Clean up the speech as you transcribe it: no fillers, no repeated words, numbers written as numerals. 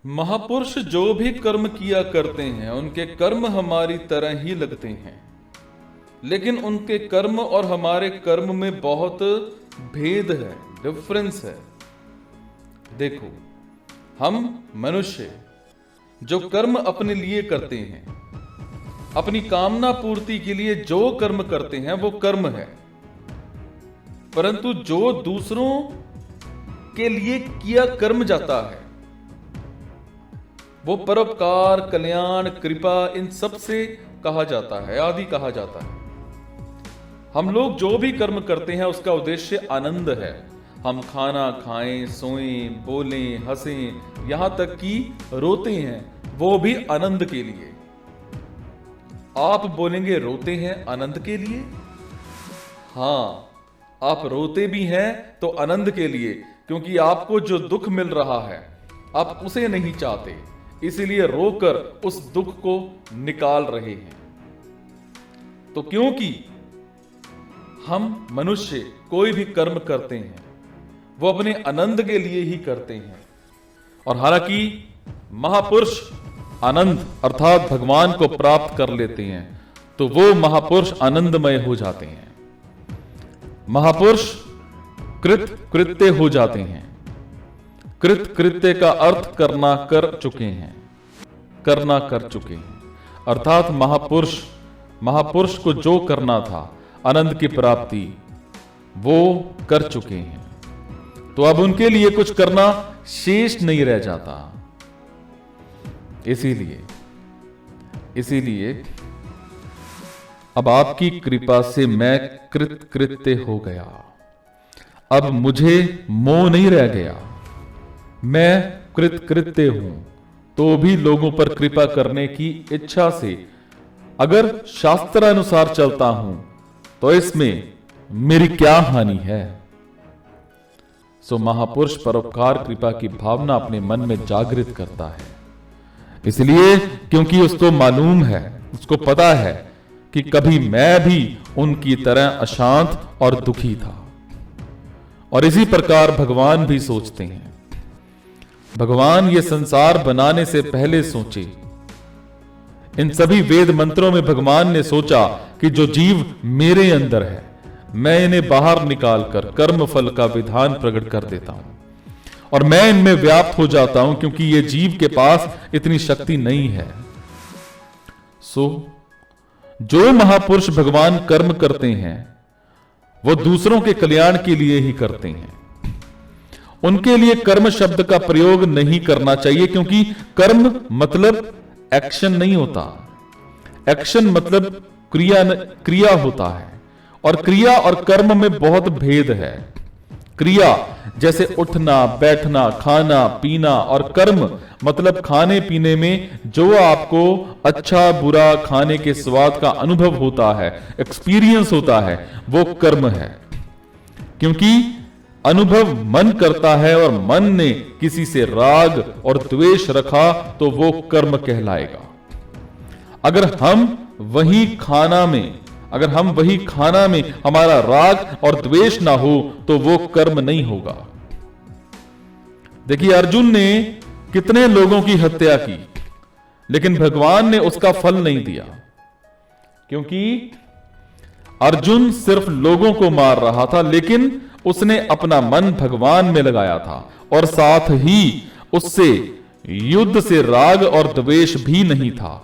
महापुरुष जो भी कर्म किया करते हैं उनके कर्म हमारी तरह ही लगते हैं, लेकिन उनके कर्म और हमारे कर्म में बहुत भेद है, डिफरेंस है। देखो, हम मनुष्य जो कर्म अपने लिए करते हैं, अपनी कामना पूर्ति के लिए जो कर्म करते हैं वो कर्म है, परंतु जो दूसरों के लिए किया कर्म जाता है वो परोपकार, कल्याण, कृपा, इन सब से कहा जाता है, आदि कहा जाता है। हम लोग जो भी कर्म करते हैं उसका उद्देश्य आनंद है। हम खाना खाएं, सोएं, बोलें, हंसें, यहां तक कि रोते हैं, वो भी आनंद के लिए। आप बोलेंगे रोते हैं आनंद के लिए? हां, आप रोते भी हैं तो आनंद के लिए, क्योंकि आपको जो दुख मिल रहा है आप उसे नहीं चाहते, इसीलिए रोकर उस दुख को निकाल रहे हैं। तो क्योंकि हम मनुष्य कोई भी कर्म करते हैं वो अपने आनंद के लिए ही करते हैं, और हालांकि महापुरुष आनंद अर्थात भगवान को प्राप्त कर लेते हैं तो वो महापुरुष आनंदमय हो जाते हैं। महापुरुष कृत कृत्य हो जाते हैं। कृत कृत्य का अर्थ करना कर चुके हैं, करना कर चुके हैं, अर्थात महापुरुष को जो करना था आनंद की प्राप्ति वो कर चुके हैं, तो अब उनके लिए कुछ करना शेष नहीं रह जाता। इसीलिए अब आपकी कृपा से मैं कृत कृत्य हो गया। अब मुझे मोह नहीं रह गया, मैं कृत कृत्य हूं, तो भी लोगों पर कृपा करने की इच्छा से अगर शास्त्र अनुसार चलता हूं तो इसमें मेरी क्या हानि है। सो महापुरुष परोपकार कृपा की भावना अपने मन में जागृत करता है, इसलिए क्योंकि उसको मालूम है, उसको पता है कि कभी मैं भी उनकी तरह अशांत और दुखी था। और इसी प्रकार भगवान भी सोचते हैं। भगवान ये संसार बनाने से पहले सोचे। इन सभी वेद मंत्रों में भगवान ने सोचा कि जो जीव मेरे अंदर है मैं इन्हें बाहर निकालकर कर्म फल का विधान प्रकट कर देता हूं, और मैं इनमें व्याप्त हो जाता हूं, क्योंकि ये जीव के पास इतनी शक्ति नहीं है। सो जो महापुरुष भगवान कर्म करते हैं वो दूसरों के कल्याण के लिए ही करते हैं। उनके लिए कर्म शब्द का प्रयोग नहीं करना चाहिए, क्योंकि कर्म मतलब एक्शन नहीं होता। एक्शन मतलब क्रिया होता है, और क्रिया और कर्म में बहुत भेद है। क्रिया जैसे उठना, बैठना, खाना, पीना, और कर्म मतलब खाने पीने में जो आपको अच्छा बुरा खाने के स्वाद का अनुभव होता है, एक्सपीरियंस होता है, वो कर्म है। क्योंकि अनुभव मन करता है, और मन ने किसी से राग और द्वेष रखा तो वो कर्म कहलाएगा। अगर हम वही खाना में हमारा राग और द्वेष ना हो तो वो कर्म नहीं होगा। देखिए, अर्जुन ने कितने लोगों की हत्या की, लेकिन भगवान ने उसका फल नहीं दिया, क्योंकि अर्जुन सिर्फ लोगों को मार रहा था, लेकिन उसने अपना मन भगवान में लगाया था, और साथ ही उससे युद्ध से राग और द्वेष भी नहीं था।